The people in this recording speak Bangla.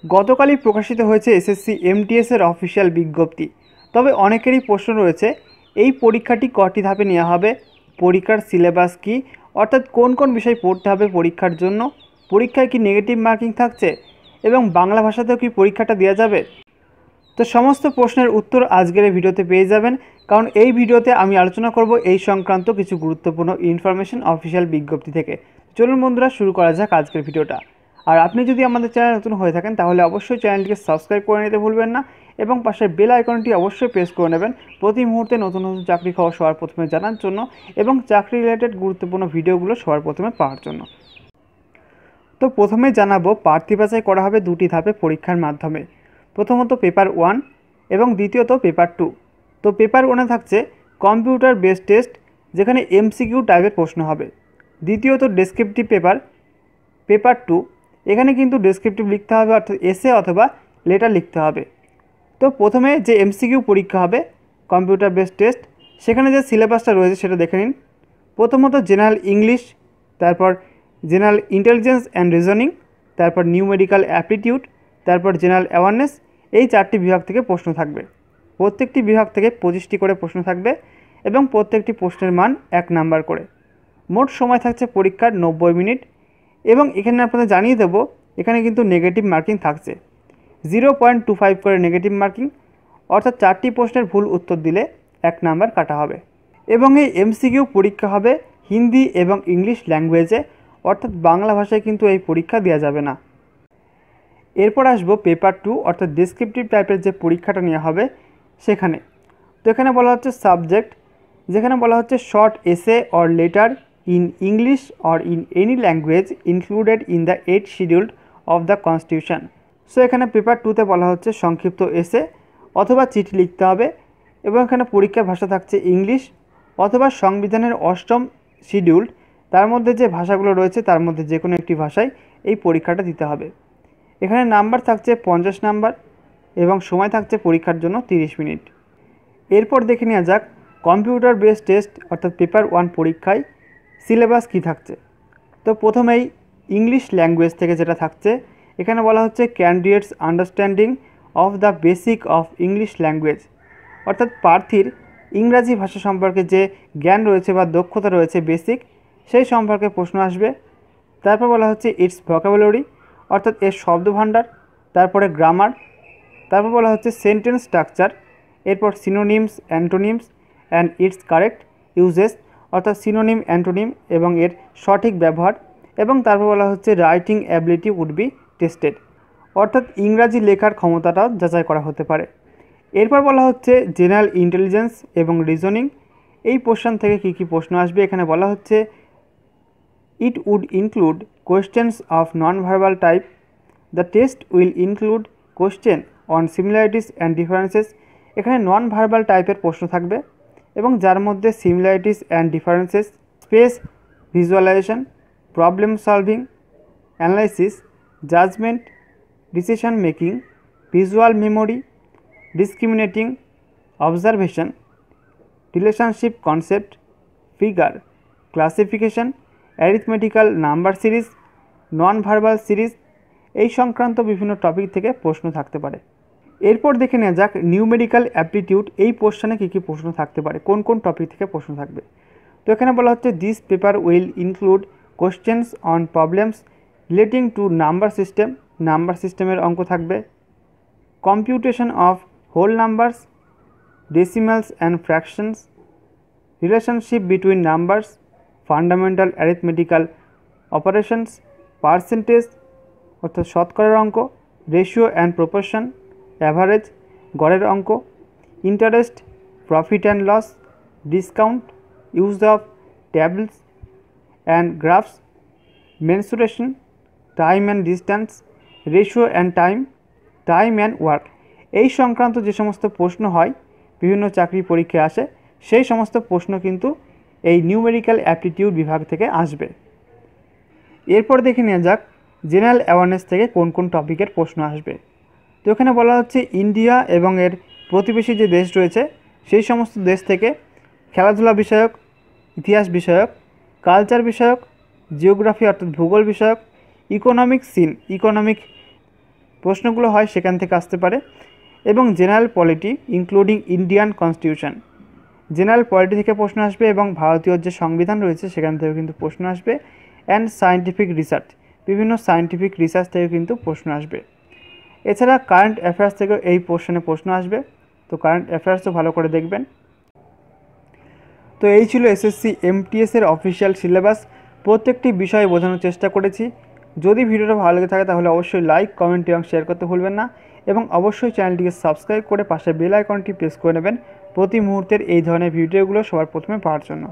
গতকালই প্রকাশিত হয়েছে এসএসসি এমটিএস এর অফিসিয়াল বিজ্ঞপ্তি। তবে অনেকেরই প্রশ্ন রয়েছে, এই পরীক্ষাটি কটি ধাপে নেওয়া হবে, পরীক্ষার সিলেবাস কী, অর্থাৎ কোন কোন বিষয় পড়তে হবে পরীক্ষার জন্য, পরীক্ষায় কি নেগেটিভ মার্কিং থাকছে এবং বাংলা ভাষাতেও কি পরীক্ষাটা দেওয়া যাবে। তো সমস্ত প্রশ্নের উত্তর আজকের এই ভিডিওতে পেয়ে যাবেন, কারণ এই ভিডিওতে আমি আলোচনা করব এই সংক্রান্ত কিছু গুরুত্বপূর্ণ ইনফরমেশন অফিসিয়াল বিজ্ঞপ্তি থেকে। চলুন বন্ধুরা, শুরু করা যাক আজকের ভিডিওটা। আর আপনি যদি আমাদের চ্যানেল নতুন হয়ে থাকেন তাহলে অবশ্যই চ্যানেলটিকে সাবস্ক্রাইব করে নিতে ভুলবেন না এবং পাশের বেল আইকনটি অবশ্যই প্রেস করে নেবেন প্রতি মুহূর্তে নতুন নতুন চাকরি খবর সবার প্রথমে জানার জন্য এবং চাকরি রিলেটেড গুরুত্বপূর্ণ ভিডিওগুলো সবার প্রথমে পাওয়ার জন্য। তো প্রথমে জানাবো, প্রার্থী বাছাই করা হবে দুটি ধাপে পরীক্ষার মাধ্যমে। প্রথমত পেপার 1 এবং দ্বিতীয়ত পেপার 2। তো পেপার 1-এ থাকছে কম্পিউটার বেসড টেস্ট, যেখানে এমসিকিউ টাইপের প্রশ্ন হবে। দ্বিতীয়ত ডেসক্রিপটিভ পেপার 2, এখানে কিন্তু ডেসক্রিপটিভ লিখতে হবে, অর্থাৎ এসে অথবা লেটার লিখতে হবে। তো প্রথমে যে এমসিকিউ পরীক্ষা হবে কম্পিউটার বেসড টেস্ট, সেখানে যে সিলেবাসটা রয়েছে সেটা দেখে নিন। প্রথমত জেনারেল ইংলিশ, তারপর জেনারেল ইন্টেলিজেন্স অ্যান্ড রিজনিং, তারপর নিউমেরিক্যাল অ্যাপটিটিউড, তারপর জেনারেল অ্যাওয়ারনেস। এই 4টি বিভাগ থেকে প্রশ্ন থাকবে। প্রত্যেকটি বিভাগ থেকে 25টি করে প্রশ্ন থাকবে এবং প্রত্যেকটি প্রশ্নের মান 1 নাম্বার করে। মোট সময় থাকছে পরীক্ষার 90 মিনিট। এবং এখানে আপনাদের জানিয়ে দেবো, এখানে কিন্তু নেগেটিভ মার্কিং থাকছে 0.25 করে নেগেটিভ মার্কিং, অর্থাৎ 4টি প্রশ্নের ভুল উত্তর দিলে 1 নাম্বার কাটা হবে। এবং এই এমসিকিউ পরীক্ষা হবে হিন্দি এবং ইংলিশ ল্যাঙ্গুয়েজে, অর্থাৎ বাংলা ভাষায় কিন্তু এই পরীক্ষা দেওয়া যাবে না। এরপর আসবো পেপার 2, অর্থাৎ ডেসক্রিপটিভ টাইপের যে পরীক্ষাটা নেওয়া হবে সেখানে। তো এখানে বলা হচ্ছে সাবজেক্ট, যেখানে বলা হচ্ছে শর্ট এসে or letter in English or in any language included in the 8th schedule of the constitution. So এখানে পেপার 2-তে বলা হচ্ছে সংক্ষিপ্ত এসে অথবা চিঠি লিখতে হবে এবং এখানে পরীক্ষার ভাষা থাকছে ইংলিশ অথবা সংবিধানের 8ম শিডিউল, তার মধ্যে যে ভাষাগুলো রয়েছে তার মধ্যে যে কোনো একটি ভাষায় এই পরীক্ষাটা দিতে হবে। এখানে নাম্বার থাকছে 50 নাম্বার এবং সময় থাকছে পরীক্ষার জন্য 30 মিনিট। এরপর দেখে নেওয়া যাক কম্পিউটার বেসড টেস্ট অর্থাৎ পেপার 1 পরীক্ষায় সিলেবাস কী থাকছে। তো প্রথমেই ইংলিশ ল্যাঙ্গুয়েজ থেকে যেটা থাকছে, এখানে বলা হচ্ছে candidates understanding of the basic of English language, অর্থাৎ প্রার্থীর ইংরাজি ভাষা সম্পর্কে যে জ্ঞান রয়েছে বা দক্ষতা রয়েছে বেসিক, সেই সম্পর্কে প্রশ্ন আসবে। তারপর বলা হচ্ছে ইটস ভোকাবুলারি, অর্থাৎ এর শব্দভাণ্ডার, তারপরে গ্রামার, তারপর বলা হচ্ছে সেন্টেন্স স্ট্রাকচার, এরপর synonyms antonyms and its correct usages, অর্থাৎ সিনোনিম অ্যান্টোনিম এবং এর সঠিক ব্যবহার, এবং তারপর বলা হচ্ছে writing ability would be tested, অর্থাৎ ইংরাজি লেখার ক্ষমতাটাও যাচাই করা হতে পারে। এরপর বলা হচ্ছে জেনারেল ইন্টেলিজেন্স এবং রিজনিং, এই পোর্শন থেকে কী কী প্রশ্ন আসবে। এখানে বলা হচ্ছে it would include questions of non verbal type, the test will include question on similarities and differences. এখানে নন ভার্বাল টাইপের প্রশ্ন থাকবে এবং যার মধ্যে similarities and differences, space visualisation, problem solving, analysis, judgement, decision making, visual memory, discriminating observation, relationship concept, figure classification, arithmetical number series, non verbal series, এই সংক্রান্ত বিভিন্ন টপিক থেকে প্রশ্ন থাকতে পারে। এরপর দেখে নেওয়া যাক নিউমেরিক্যাল অ্যাপটিটিউড, এই পোর্শনে কী কী প্রশ্ন থাকতে পারে, কোন কোন টপিক থেকে প্রশ্ন থাকবে। তো এখানে বলা হচ্ছে this paper will include questions on problems relating to number system, number সিস্টেমের অঙ্ক থাকবে, computation of whole numbers, decimals and fractions, relationship between numbers, fundamental arithmetical operations, percentage অর্থাৎ শতকরার অঙ্ক, রেশিও অ্যান্ড প্রপোর্শন, অ্যাভারেজ গড়ের অঙ্ক, interest, profit and loss, discount, use of tables and graphs, mensuration, time and distance, ratio and time, time and work. এই সংক্রান্ত যে সমস্ত প্রশ্ন হয় বিভিন্ন চাকরি পরীক্ষায় আসে, সেই সমস্ত প্রশ্ন কিন্তু এই নিউমেরিক্যাল অ্যাপটিটিউড বিভাগ থেকে আসবে। এরপর দেখে নেওয়া যাক জেনারেল অ্যাওয়ারনেস থেকে কোন কোন টপিকের প্রশ্ন আসবে। তো এখানে বলা হচ্ছে ইন্ডিয়া এবং এর প্রতিবেশী যে দেশ রয়েছে সেই সমস্ত দেশ থেকে খেলাধুলা বিষয়ক, ইতিহাস বিষয়ক, কালচার বিষয়ক, জিওগ্রাফি অর্থাৎ ভূগোল বিষয়ক, ইকোনমিক প্রশ্নগুলো হয় সেখান থেকে আসতে পারে। এবং general polity including Indian constitution, general polity থেকে প্রশ্ন আসবে এবং ভারতীয় যে সংবিধান রয়েছে সেখান থেকে কিন্তু প্রশ্ন আসবে। অ্যান্ড সায়েন্টিফিক রিসার্চ, বিভিন্ন সায়েন্টিফিক রিসার্চ থেকে কিন্তু প্রশ্ন আসবে। এছাড়া কারেন্ট অ্যাফেয়ার্স থেকেও এই পোর্শনে প্রশ্ন আসবে, তো কারেন্ট অ্যাফেয়ার্সও ভালো করে দেখবেন। তো এই ছিল এসএসসি এমটিএসের অফিসিয়াল সিলেবাস। প্রত্যেকটি বিষয় বোঝানোর চেষ্টা করেছি। যদি ভিডিওটা ভালো লেগে থাকে তাহলে অবশ্যই লাইক, কমেন্ট এবং শেয়ার করতে ভুলবেন না, এবং অবশ্যই চ্যানেলটিকে সাবস্ক্রাইব করে পাশে বেল আইকনটি প্রেস করে নেবেন প্রতি মুহূর্তের এই ধরনের ভিডিওগুলো সবার প্রথমে পাওয়ার জন্য।